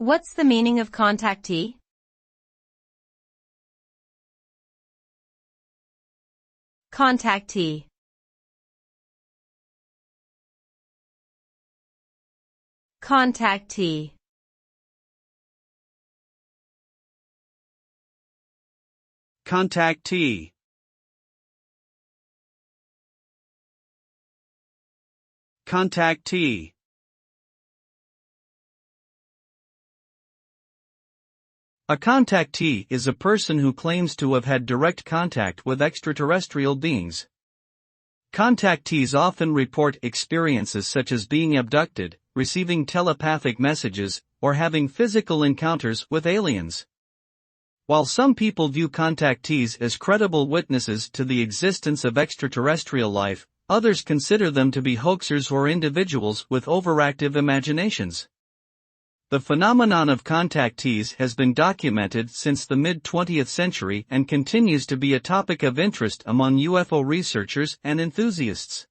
What's the meaning of contactee? Contactee. Contactee. Contactee. Contactee. A contactee is a person who claims to have had direct contact with extraterrestrial beings. Contactees often report experiences such as being abducted, receiving telepathic messages, or having physical encounters with aliens. While some people view contactees as credible witnesses to the existence of extraterrestrial life, others consider them to be hoaxers or individuals with overactive imaginations. The phenomenon of contactees has been documented since the mid-20th century and continues to be a topic of interest among UFO researchers and enthusiasts.